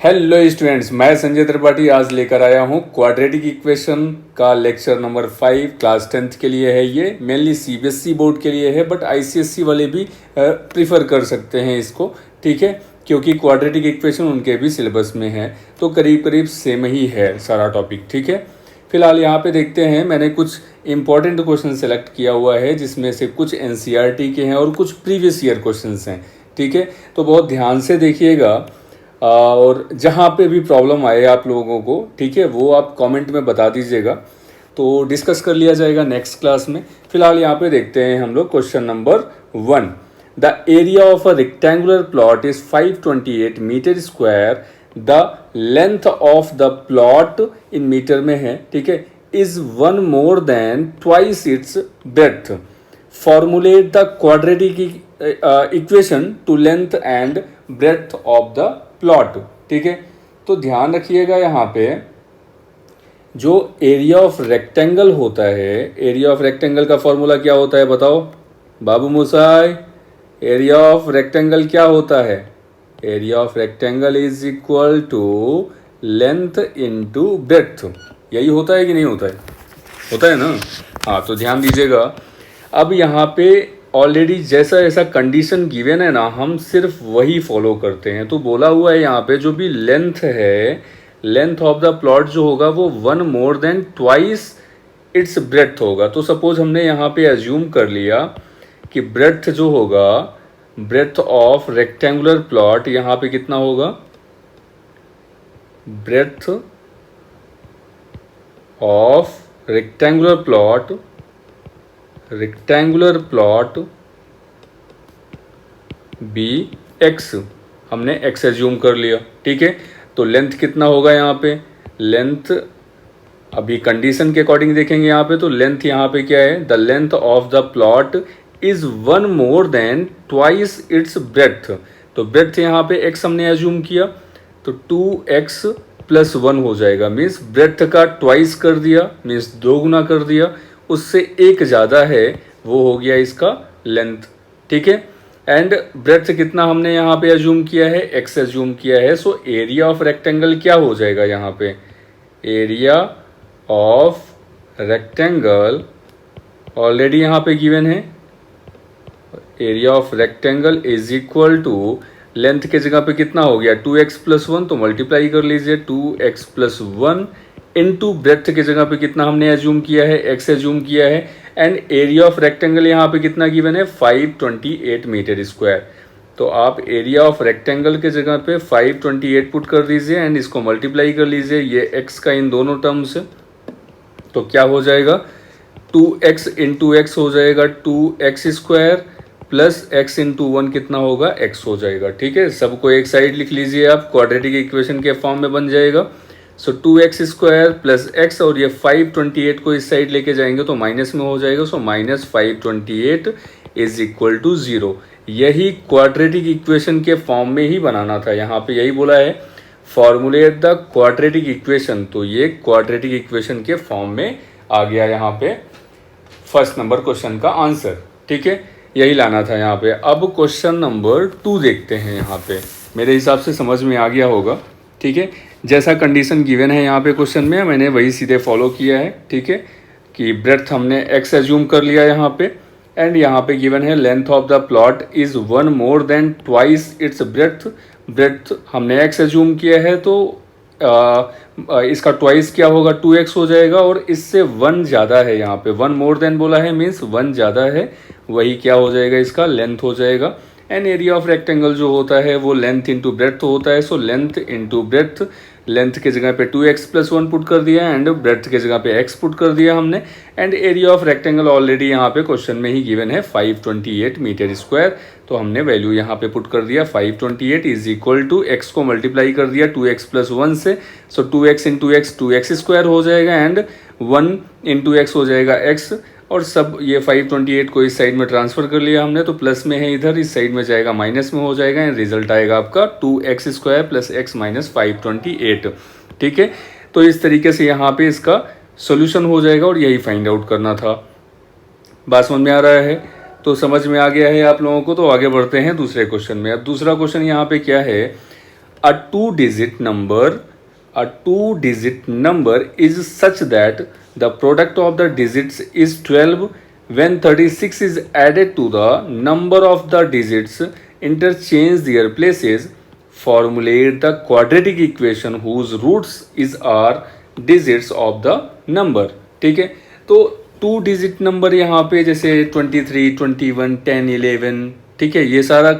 Hello students, मैं संजय त्रिपाठी आज लेकर आया हूँ क्वाड्रेटिक इक्वेशन का लेक्चर नंबर 5 क्लास 10th के लिए है। ये मेनली सीबीएसई बोर्ड के लिए है, बट आईसीएसई वाले भी प्रीफर कर सकते हैं इसको, ठीक है, क्योंकि क्वाड्रेटिक इक्वेशन उनके भी सिलेबस में है, तो करीब करीब सेम ही है सारा टॉपिक, ठीक है। फिलहाल यहाँ पे देखते हैं, मैंने कुछ इंपॉर्टेंट क्वेश्चन सेलेक्ट किया हुआ है जिसमें से कुछ एनसीईआरटी के हैं और कुछ प्रीवियस ईयर क्वेश्चन हैं, ठीक है। तो बहुत ध्यान से देखिएगा और जहाँ पे भी प्रॉब्लम आए आप लोगों को, ठीक है, वो आप कमेंट में बता दीजिएगा, तो डिस्कस कर लिया जाएगा नेक्स्ट क्लास में। फिलहाल यहाँ पे देखते हैं हम लोग question number 1। The area of a rectangular plot is 528 metre square. The length of the plot in metre में है, ठीक है, is 1 more than twice its breadth. Formulate the quadratic equation to length and breadth of the plot, ठीक है। तो ध्यान रखिएगा यहाँ पे जो एरिया ऑफ रेक्टेंगल होता है, एरिया ऑफ रेक्टेंगल का फॉर्मूला क्या होता है बताओ बाबू मुसाई। एरिया ऑफ रेक्टेंगल क्या होता है? Area of rectangle is equal to length into breadth. यही होता है कि नहीं होता है? होता है ना। हाँ, तो ध्यान दीजिएगा। अब यहाँ पे ऑलरेडी जैसा जैसा कंडीशन गिवन है ना, हम सिर्फ वही फॉलो करते हैं। तो बोला हुआ है यहाँ पे जो भी लेंथ है, लेंथ ऑफ द प्लॉट जो होगा वो 1 more than twice it's breadth होगा। तो सपोज हमने यहाँ पे एज्यूम कर लिया कि ब्रेड्थ जो होगा, ब्रेड्थ ऑफ रेक्टेंगुलर प्लॉट यहाँ पे कितना होगा? Breadth of rectangular plot be X, हमने एक्स एज्यूम कर लिया, ठीक है। तो लेंथ कितना होगा यहाँ पे? लेंथ अभी कंडीशन के अकॉर्डिंग देखेंगे यहाँ पे, तो लेंथ यहाँ पे क्या है? The length of the plot is 1 more than twice it's breadth. तो ब्रेड्थ यहाँ पे एक्स हमने एज्यूम किया, तो 2x + 1 हो जाएगा, मीन्स ब्रेड्थ का ट्वाइस कर दिया, मीन्स 2 गुना कर दिया, उससे एक ज़्यादा है, वो हो गया इसका लेंथ, ठीक है। एंड ब्रेड्थ कितना हमने यहाँ पे एज्यूम किया है? x एज्यूम किया है। सो एरिया ऑफ रेक्टेंगल क्या हो जाएगा यहाँ पे? एरिया ऑफ रेक्टेंगल ऑलरेडी यहाँ पे गिवन है। Area of rectangle is equal to length के जगह पे कितना हो गया? 2x + 1, तो मल्टीप्लाई कर लीजिए 2x + 1 इनटू ब्रेड्थ के जगह पे कितना हमने एज्यूम किया है? x एज्यूम किया है। एंड एरिया ऑफ रेक्टेंगल यहाँ पे कितना गिवन है? 528 मीटर स्क्वायर। तो आप एरिया ऑफ रेक्टेंगल के जगह पे 528 पुट कर दीजिए एंड इसको मल्टीप्लाई कर लीजिए ये x का इन दोनों टर्म से, तो क्या हो जाएगा? 2x × x हो जाएगा 2x² प्लस x × 1 कितना होगा? x हो जाएगा, ठीक है। सबको एक साइड लिख लीजिए आप, क्वाड्रेटिक इक्वेशन के फॉर्म में बन जाएगा। सो 2x² प्लस x, और ये 528 को इस साइड लेके जाएंगे तो माइनस में हो जाएगा। सो -528 इज इक्वल टू 0। यही क्वाड्रेटिक इक्वेशन के फॉर्म में ही बनाना था, यहाँ पे यही बोला है फॉर्मुलेट द क्वाड्रेटिक इक्वेशन। तो ये क्वाड्रेटिक इक्वेशन के फॉर्म में आ गया यहाँ पे फर्स्ट नंबर क्वेश्चन का आंसर, ठीक है। यही लाना था यहाँ पे। अब क्वेश्चन नंबर 2 देखते हैं। यहाँ पे मेरे हिसाब से समझ में आ गया होगा, ठीक है। जैसा कंडीशन गिवन है यहाँ पे क्वेश्चन में, मैंने वही सीधे फॉलो किया है, ठीक है, कि ब्रेड्थ हमने x एज्यूम कर लिया यहाँ पे, एंड यहाँ पे गिवन है length of the plot is 1 more than twice it's breadth. Breadth हमने x एज्यूम किया है, तो इसका ट्वाइस क्या होगा? 2x हो जाएगा, और इससे 1 ज़्यादा है, यहाँ पे 1 more than बोला है, मीन्स 1 ज़्यादा है, वही क्या हो जाएगा? इसका लेंथ हो जाएगा। एंड एरिया ऑफ रेक्टेंगल जो होता है वो लेंथ इंटू ब्रेड्थ होता है। So length into breadth, length के जगह पे 2x + 1 पुट कर दिया एंड ब्रेड्थ के जगह पे x पुट कर दिया हमने। And area of rectangle already यहाँ पे क्वेश्चन में ही गिवन है 528 मीटर स्क्वायर, तो हमने वैल्यू यहाँ पे पुट कर दिया 528 इज इक्वल टू x को मल्टीप्लाई कर दिया 2x + 1 से। सो 2x × x 2x² हो जाएगा एंड 1 × x हो जाएगा x, और सब ये 528 को इस साइड में ट्रांसफ़र कर लिया हमने, तो प्लस में है इधर, इस साइड में जाएगा माइनस में हो जाएगा, एंड रिजल्ट आएगा आपका 2x² + x - 528, ठीक है। तो इस तरीके से यहाँ पे इसका सोल्यूशन हो जाएगा, और यही फाइंड आउट करना था। बात समझ में आ रहा है? तो समझ में आ गया है आप लोगों को, तो आगे बढ़ते हैं दूसरे क्वेश्चन में। अब दूसरा क्वेश्चन यहाँ पे क्या है? a two-digit number is such that the product of the digits is 12 when 36 is added to the number of the digits interchange their places. Formulate the quadratic equation whose roots is are digits of the number. ठीक है, तो 2 digit number यहाँ पे जैसे 23, 21, 10, 11, ठीक है, ये सारा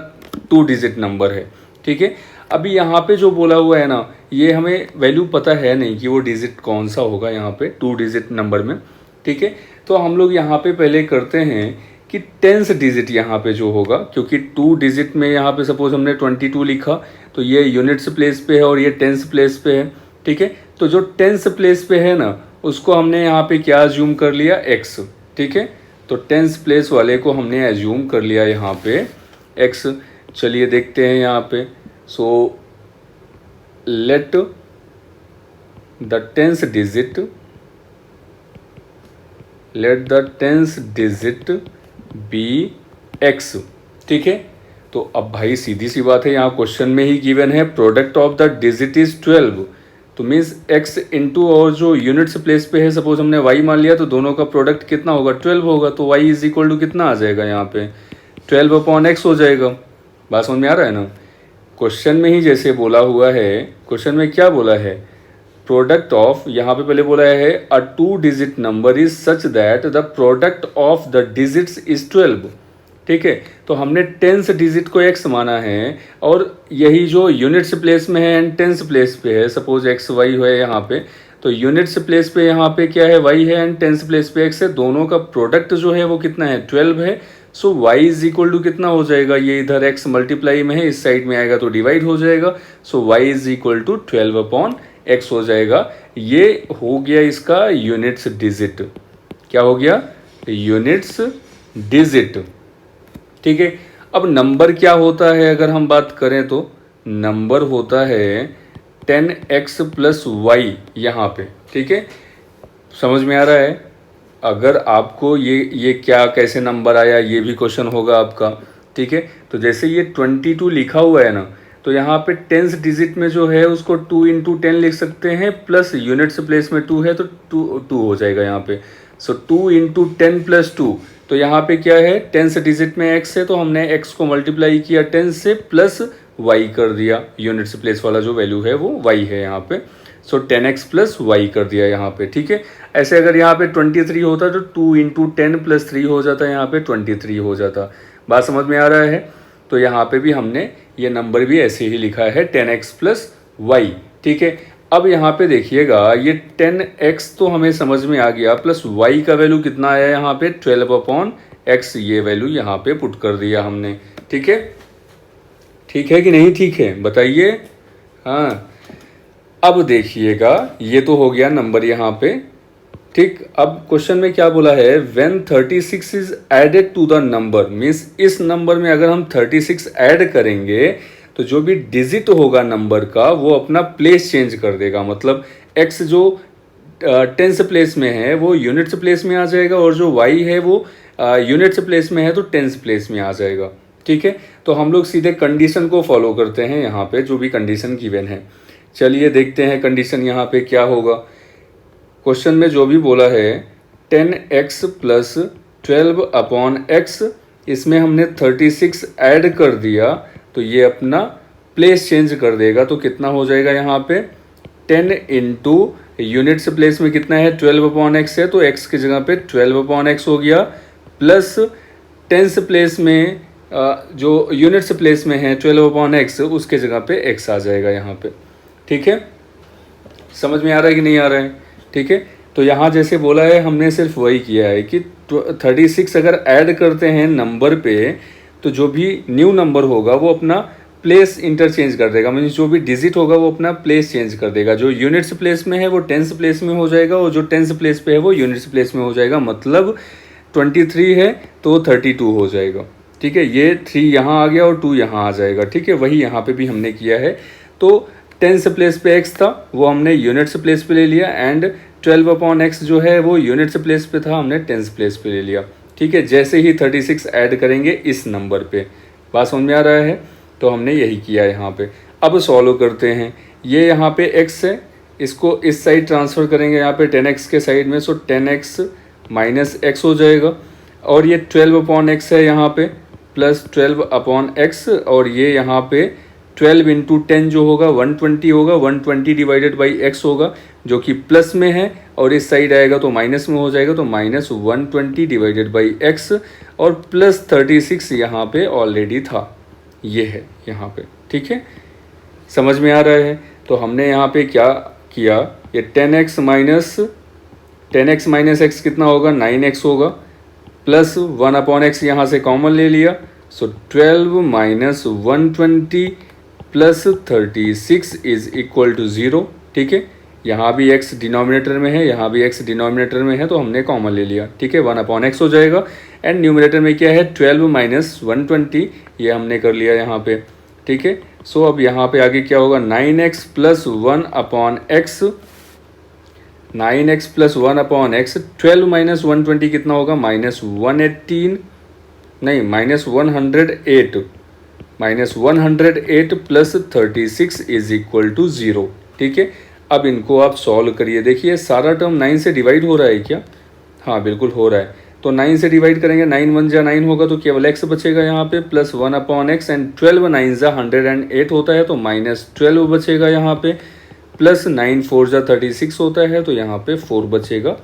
2 डिजिट नंबर है. ठीक है, अभी यहाँ पे जो बोला हुआ है ना, ये हमें वैल्यू पता है नहीं कि वो डिजिट कौन सा होगा यहाँ पे 2 डिजिट नंबर में. ठीक है, तो हम लोग यहाँ पे पहले करते हैं कि 10th डिजिट यहाँ पे जो होगा, क्योंकि 2 डिजिट में यहाँ पे सपोज हमने 22 लिखा तो ये यूनिट्स प्लेस पे है और ये 10th प्लेस पे है. ठीक है, तो जो 10th प्लेस पे है ना, उसको हमने यहाँ पे क्या एज्यूम कर लिया, x. ठीक है, तो 10th प्लेस वाले को हमने एज्यूम कर लिया यहाँ पे x. चलिए देखते हैं यहाँ पे. So let the 10th digit be x. ठीक है, तो अब भाई सीधी सी बात है, यहाँ क्वेश्चन में ही गिवन है product of the digit is 12, तो मीन्स x इंटू और जो यूनिट्स प्लेस पे है, सपोज हमने y मान लिया, तो दोनों का प्रोडक्ट कितना होगा, 12 होगा. तो y इज इक्वल टू कितना आ जाएगा यहाँ पे, 12/x हो जाएगा. बात समझ में आ रहा है ना. क्वेश्चन में ही जैसे बोला हुआ है, क्वेश्चन में क्या बोला है, प्रोडक्ट ऑफ, यहाँ पे पहले बोला है अ 2 digit number is such that the product of the digits is 12. ठीक है, तो हमने 10th डिजिट को x माना है और यही जो यूनिट्स प्लेस में है एंड 10th प्लेस पे है, सपोज x y है यहाँ पे, तो यूनिट्स प्लेस पे यहाँ पे क्या है, y है एंड 10th प्लेस पे x है. दोनों का प्रोडक्ट जो है वो कितना है, 12 है. सो y इज इक्वल टू कितना हो जाएगा, ये इधर x मल्टीप्लाई में है, इस साइड में आएगा तो डिवाइड हो जाएगा. So y is equal to 12/x हो जाएगा. ये हो गया इसका यूनिट्स डिजिट. क्या हो गया, यूनिट्स डिजिट. ठीक है, अब नंबर क्या होता है, अगर हम बात करें तो नंबर होता है 10x प्लस वाई यहाँ पे. ठीक है, समझ में आ रहा है. अगर आपको ये क्या कैसे नंबर आया, ये भी क्वेश्चन होगा आपका. ठीक है, तो जैसे ये 22 लिखा हुआ है ना, तो यहाँ पे 10th डिजिट में जो है उसको 2 × 10 लिख सकते हैं, प्लस यूनिट्स प्लेस में 2 है तो 2 हो जाएगा यहाँ पे. सो 2 × 10 + 2, तो यहाँ पे क्या है, 10th डिजिट में x है तो हमने x को मल्टीप्लाई किया 10 से प्लस y कर दिया. यूनिट्स प्लेस वाला जो वैल्यू है वो y है यहाँ पे. सो 10x + y कर दिया यहाँ पे. ठीक है, ऐसे अगर यहाँ पे 23 होता तो 2 × 10 + 3 हो जाता, यहाँ पे 23 हो जाता. बात समझ में आ रहा है. तो यहाँ पे भी हमने ये नंबर भी ऐसे ही लिखा है 10x + y. ठीक है, अब यहाँ पे देखिएगा, ये 10x तो हमें समझ में आ गया, प्लस y का वैल्यू कितना आया यहाँ पे, 12/x. ये वैल्यू यहाँ पे पुट कर दिया हमने. ठीक है, ठीक है कि नहीं, ठीक है बताइए. हाँ, अब देखिएगा, ये तो हो गया नंबर यहाँ पे. ठीक, अब क्वेश्चन में क्या बोला है, when 36 is added to the number, means इस नंबर में अगर हम 36 ऐड करेंगे तो जो भी डिजिट होगा नंबर का वो अपना प्लेस चेंज कर देगा. मतलब x जो 10th प्लेस में है वो यूनिट्स प्लेस में आ जाएगा और जो y है वो यूनिट्स प्लेस में है तो 10th प्लेस में आ जाएगा. ठीक है, तो हम लोग सीधे कंडीशन को फॉलो करते हैं यहाँ पे, जो भी कंडीशन गिवन है. चलिए देखते हैं कंडीशन यहाँ पे क्या होगा. क्वेश्चन में जो भी बोला है 10x + 12/x, इसमें हमने 36 ऐड कर दिया तो ये अपना प्लेस चेंज कर देगा. तो कितना हो जाएगा यहाँ पे, 10 × यूनिट्स प्लेस में कितना है, 12/x है, तो x की जगह पे 12/x हो गया, प्लस 10th प्लेस में जो यूनिट्स प्लेस में है 12/x, उसके जगह पे x आ जाएगा यहाँ पे. ठीक है, समझ में आ रहा है कि नहीं आ रहा है. ठीक है, तो यहाँ जैसे बोला है हमने सिर्फ वही किया है कि 36 अगर ऐड करते हैं नंबर पे तो जो भी न्यू नंबर होगा वो अपना प्लेस इंटरचेंज कर देगा. मीन्स जो भी डिजिट होगा वो अपना प्लेस चेंज कर देगा. जो यूनिट्स प्लेस में है वो 10th प्लेस में हो जाएगा और जो 10th प्लेस पे है वो यूनिट्स प्लेस में हो जाएगा. मतलब 23 है तो 32 हो जाएगा. ठीक है, ये 3 यहाँ आ गया और 2 यहाँ आ जाएगा. ठीक है, वही यहाँ पे भी हमने किया है. तो 10th प्लेस पे x था वो हमने यूनिट्स प्लेस पे ले लिया, एंड 12/x जो है वो यूनिट्स प्लेस पे था, हमने 10th प्लेस पे ले लिया. ठीक है, जैसे ही 36 ऐड करेंगे इस नंबर पे. बात समझ में आ रहा है. तो हमने यही किया यहाँ पे. अब सॉल्व करते हैं। ये यहाँ पे x है, इसको इस साइड ट्रांसफ़र करेंगे यहाँ पे 10x के साइड में, सो 10x माइनस x हो जाएगा। और ये 12/x है यहाँ पे, प्लस 12/x, और ये यहाँ पे 12 इंटू 10 जो होगा 120 होगा, 120 डिवाइडेड बाई x होगा जो कि प्लस में है, और इस साइड आएगा तो माइनस में हो जाएगा, तो माइनस 120 डिवाइडेड बाई x, और प्लस 36 यहाँ पे ऑलरेडी था, ये है यहाँ पे। ठीक है, समझ में आ रहा है। तो हमने यहाँ पे क्या किया, ये 10x माइनस x कितना होगा, 9x होगा, प्लस 1/x यहाँ से कॉमन ले लिया, so 12 minus 120 plus 36 is equal to 0। ठीक है, यहाँ भी x डिनोमिनेटर में है, यहाँ भी x डिनोमिनेटर में है, तो हमने कॉमन ले लिया। ठीक है, 1/x हो जाएगा, एंड न्यूमिनेटर में क्या है 12 माइनस 120, ये हमने कर लिया यहाँ पे। ठीक है, सो अब यहाँ पे आगे क्या होगा, 9x plus 1/x, 9x plus 1/x, 12 minus 120 कितना होगा, माइनस 118, नहीं minus 108, minus 108 plus 36 is equal to 0। ठीक है, अब इनको आप सॉल्व करिए। देखिए सारा टर्म 9 से डिवाइड हो रहा है क्या, हाँ बिल्कुल हो रहा है, तो 9 से डिवाइड करेंगे, 9 1 जा 9 होगा, तो केवल x बचेगा यहाँ पे, प्लस 1/x, एंड 12 9 जा 108 होता है, तो माइनस 12 बचेगा यहाँ पे, प्लस 9 4 जा 36 होता है, तो यहाँ पे 4 बचेगा,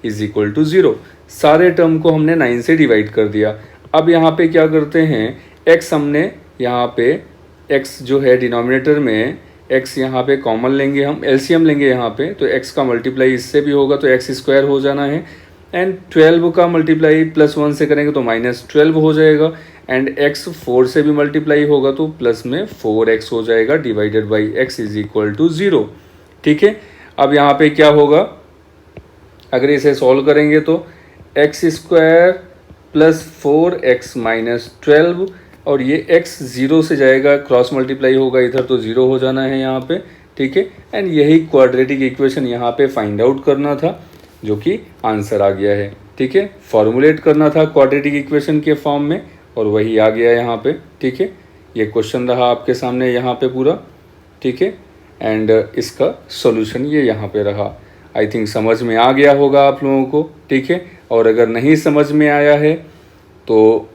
इज इक्वल टू 0। सारे टर्म को हमने 9 से डिवाइड कर दिया। अब यहाँ पे क्या करते हैं, x हमने यहाँ पे, x जो है डिनोमिनेटर में, x यहाँ पे कॉमन लेंगे, हम एलसीएम लेंगे यहाँ पे, तो x का मल्टीप्लाई इससे भी होगा, तो x स्क्वायर हो जाना है, एंड 12 का मल्टीप्लाई प्लस 1 से करेंगे तो माइनस 12 हो जाएगा, एंड x 4 से भी मल्टीप्लाई होगा तो प्लस में 4x हो जाएगा, divided by x is equal to 0। ठीक है, अब यहाँ पे क्या होगा, अगर इसे सॉल्व करेंगे तो x square plus 4x minus 12, और ये x 0 से जाएगा, क्रॉस मल्टीप्लाई होगा इधर, तो 0 हो जाना है यहाँ पे। ठीक है, एंड यही क्वाड्रेटिक इक्वेशन यहाँ पे फाइंड आउट करना था, जो कि आंसर आ गया है। ठीक है, फॉर्मुलेट करना था क्वाड्रेटिक इक्वेशन के फॉर्म में, और वही आ गया यहाँ पे। ठीक है, ये क्वेश्चन रहा आपके सामने यहाँ पे पूरा। ठीक है, एंड इसका सॉल्यूशन ये यहाँ पे रहा। आई थिंक समझ में आ गया होगा आप लोगों को। ठीक है, और अगर नहीं समझ में आया है तो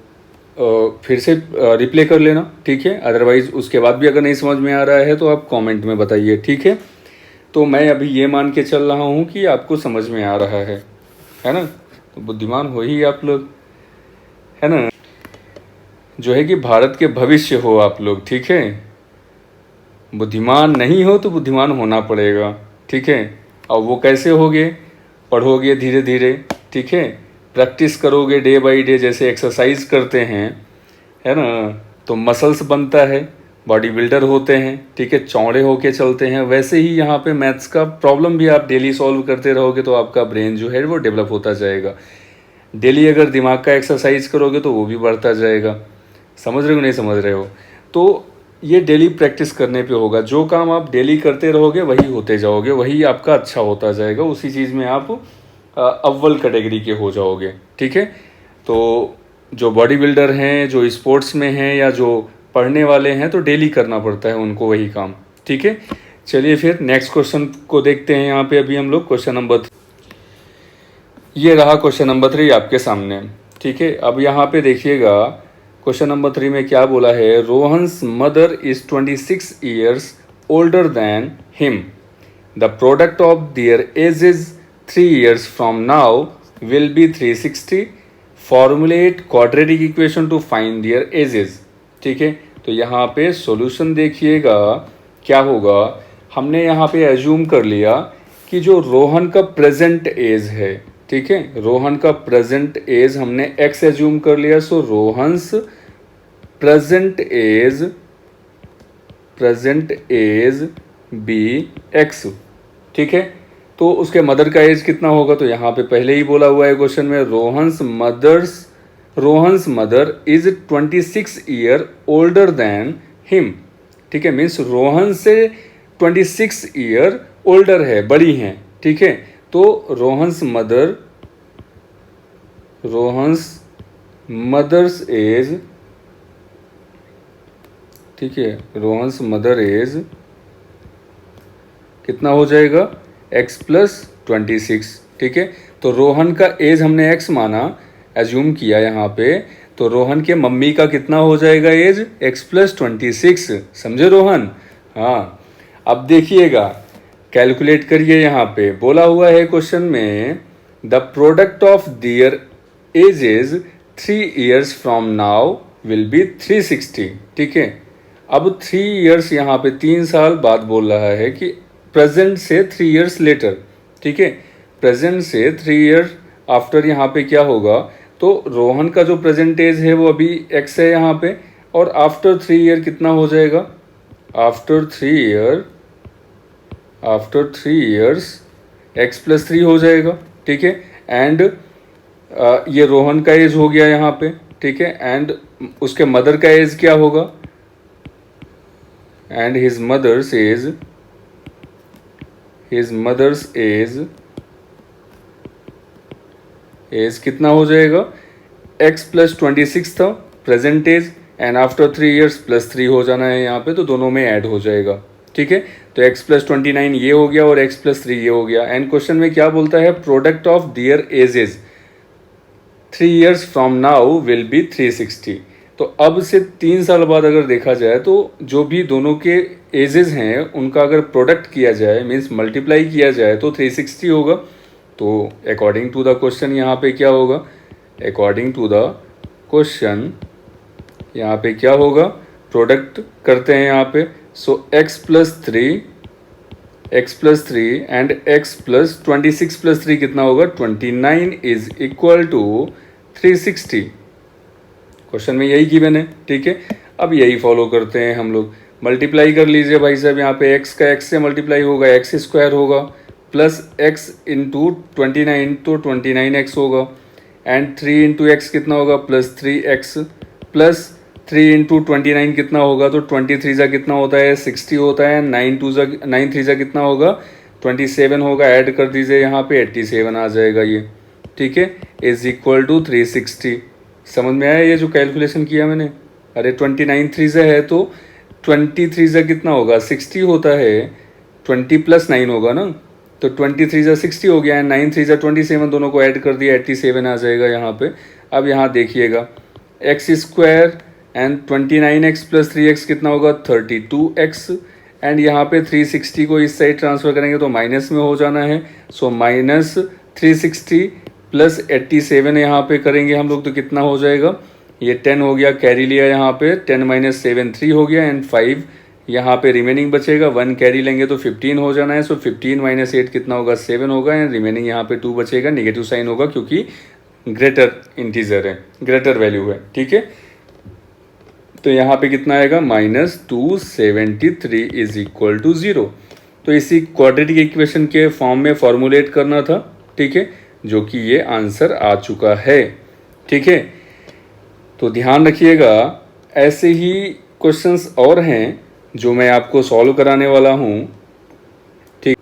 फिर से रिप्ले कर लेना। ठीक है, अदरवाइज़ उसके बाद भी अगर नहीं समझ में आ रहा है तो आप कमेंट में बताइए। ठीक है, तो मैं अभी ये मान के चल रहा हूँ कि आपको समझ में आ रहा है ना, तो बुद्धिमान हो ही आप लोग, है ना, जो है कि भारत के भविष्य हो आप लोग। ठीक है, बुद्धिमान नहीं हो तो बुद्धिमान होना पड़ेगा। ठीक है, और वो कैसे होगे, पढ़ोगे धीरे धीरे। ठीक है, प्रैक्टिस करोगे डे बाय डे, जैसे एक्सरसाइज करते हैं, है ना, तो मसल्स बनता है, बॉडी बिल्डर होते हैं। ठीक है, चौड़े होके चलते हैं, वैसे ही यहाँ पे मैथ्स का प्रॉब्लम भी आप डेली सॉल्व करते रहोगे तो आपका ब्रेन जो है वो डेवलप होता जाएगा। डेली अगर दिमाग का एक्सरसाइज करोगे तो वो भी बढ़ता जाएगा। समझ रहे हो नहीं समझ रहे हो, तो ये डेली प्रैक्टिस करने पे होगा। जो काम आप डेली करते रहोगे वही होते जाओगे, वही आपका अच्छा होता जाएगा, उसी चीज़ में आप अव्वल कैटेगरी के हो जाओगे। ठीक है, तो जो बॉडी बिल्डर हैं, जो स्पोर्ट्स में हैं, या जो पढ़ने वाले हैं, तो डेली करना पड़ता है उनको वही काम। ठीक है, चलिए फिर नेक्स्ट क्वेश्चन को देखते हैं। यहाँ पे अभी हम लोग क्वेश्चन नंबर, ये रहा क्वेश्चन नंबर 3 आपके सामने। ठीक है, अब यहाँ पे देखिएगा क्वेश्चन नंबर 3 में क्या बोला है, Rohan's mother is 26 years older than him, the product of their edges 3 years from now will be 360, formulate quadratic equation to find their ages। ठीक है, तो यहाँ पे सॉल्यूशन देखिएगा क्या होगा। हमने यहाँ पे एज्यूम कर लिया कि जो रोहन का प्रेजेंट एज है, ठीक है, रोहन का प्रेजेंट एज हमने x एज्यूम कर लिया, so Rohan's present age be x। ठीक है, तो उसके मदर का एज कितना होगा, तो यहाँ पे पहले ही बोला हुआ है क्वेश्चन में, Rohan's mother is 26 year older than him. ठीक है, मीन्स रोहन से 26 ईयर ओल्डर है, बड़ी हैं। ठीक है, तो रोहन्स मदर्स एज ठीक है, रोहन्स मदर एज कितना हो जाएगा, x प्लस 26। ठीक है, तो रोहन का एज हमने x माना, एज्यूम किया यहाँ पे, तो रोहन के मम्मी का कितना हो जाएगा एज, x प्लस 26। समझे रोहन? हाँ, अब देखिएगा, कैलकुलेट करिए। यहाँ पे बोला हुआ है क्वेश्चन में, the product of their ages 3 years from now will be 360। ठीक है, अब 3 years यहाँ पे 3 साल बाद बोल रहा है कि प्रेजेंट से 3 years लेटर। ठीक है, प्रेजेंट से 3 year आफ्टर यहाँ पे क्या होगा, तो रोहन का जो प्रेजेंट एज है वो अभी x है यहाँ पे, और आफ्टर 3 year कितना हो जाएगा, आफ्टर 3 years x प्लस 3 हो जाएगा। ठीक है, एंड ये रोहन का एज हो गया यहाँ पे। ठीक है, एंड उसके मदर का एज क्या होगा, एंड हिज मदर्स एज कितना हो जाएगा, x प्लस 26 था present age, and after 3 years plus 3 हो जाना है यहाँ पे, तो दोनों में ऐड हो जाएगा। ठीक है, तो x प्लस 29 ये हो गया और x प्लस 3 ये हो गया। एंड क्वेश्चन में क्या बोलता है, product of their ages 3 years from now will be 360। तो अब से 3 साल बाद अगर देखा जाए तो जो भी दोनों के एजेस हैं उनका अगर प्रोडक्ट किया जाए, मीन्स मल्टीप्लाई किया जाए, तो 360 होगा। तो अकॉर्डिंग टू द क्वेश्चन यहाँ पे क्या होगा, अकॉर्डिंग टू द क्वेश्चन यहाँ पे क्या होगा, प्रोडक्ट करते हैं यहाँ पे। सो x plus 3 and x plus 26 plus 3 कितना होगा, 29 इज इक्वल टू 360। क्वेश्चन में यही गिवन है। ठीक है, अब यही फॉलो करते हैं हम लोग। मल्टीप्लाई कर लीजिए भाई साहब, यहाँ पे x का x से मल्टीप्लाई होगा, x स्क्वायर होगा, प्लस x इंटू 29 तो 29x होगा, एंड 3 इंटू एक्स कितना होगा, प्लस 3x, प्लस 3 इंटू 29 कितना होगा, तो 23 जा कितना होता है, 60 होता है, 9 3 जा कितना होगा, 27 होगा, ऐड कर दीजिए यहाँ पे 87 आ जाएगा ये। ठीक है, इज इक्वल टू 360। समझ में आया ये जो कैलकुलेशन किया मैंने? अरे 29 3 से है तो 23 जा कितना होगा, 60 होता है, 20 प्लस 9 होगा ना, तो 23 जा 60 हो गया है, 9 3 जा 27, दोनों को ऐड कर दिया, 87 आ जाएगा यहाँ पे। अब यहाँ देखिएगा, x square and 29x plus 3x कितना होगा, 32x, एंड यहाँ पे 360 को इस साइड ट्रांसफर करेंगे तो माइनस में हो जाना है। सो माइनस 360 प्लस 87 यहाँ पे करेंगे हम लोग तो कितना हो जाएगा, ये 10 हो गया, कैरी लिया यहाँ पे, 10 माइनस 7 3 हो गया, एंड 5 यहाँ पे रिमेनिंग बचेगा, 1 कैरी लेंगे तो 15 हो जाना है। सो 15 माइनस 8 कितना होगा, 7 होगा, एंड रिमेनिंग यहाँ पे 2 बचेगा, नेगेटिव साइन होगा क्योंकि ग्रेटर इंटीजर है, ग्रेटर वैल्यू है। ठीक है, तो यहाँ पे कितना आएगा, -273 इज इक्वल टू 0। तो इसी क्वाड्रेटिक इक्वेशन के फॉर्म में फॉर्मुलेट करना था। ठीक है, जो कि ये आंसर आ चुका है। ठीक है, तो ध्यान रखिएगा, ऐसे ही क्वेश्चंस और हैं जो मैं आपको सॉल्व कराने वाला हूँ। ठीक,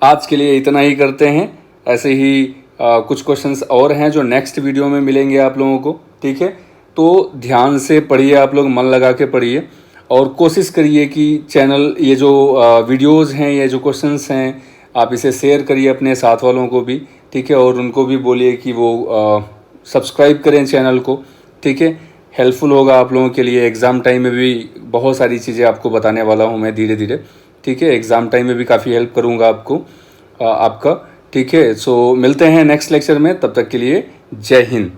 आज के लिए इतना ही करते हैं। ऐसे ही कुछ क्वेश्चंस और हैं जो नेक्स्ट वीडियो में मिलेंगे आप लोगों को। ठीक है, तो ध्यान से पढ़िए, आप लोग मन लगा के पढ़िए, और कोशिश करिए कि चैनल, ये जो वीडियोस हैं, ये जो क्वेश्चंस हैं, आप इसे शेयर करिए अपने साथ वालों को भी। ठीक है, और उनको भी बोलिए कि वो सब्सक्राइब करें चैनल को। ठीक है, हेल्पफुल होगा आप लोगों के लिए। एग्ज़ाम टाइम में भी बहुत सारी चीज़ें आपको बताने वाला हूँ मैं धीरे धीरे। ठीक है, एग्ज़ाम टाइम में भी काफ़ी हेल्प करूँगा आपको आपका। ठीक है, सो मिलते हैं नेक्स्ट लेक्चर में, तब तक के लिए जय हिंद।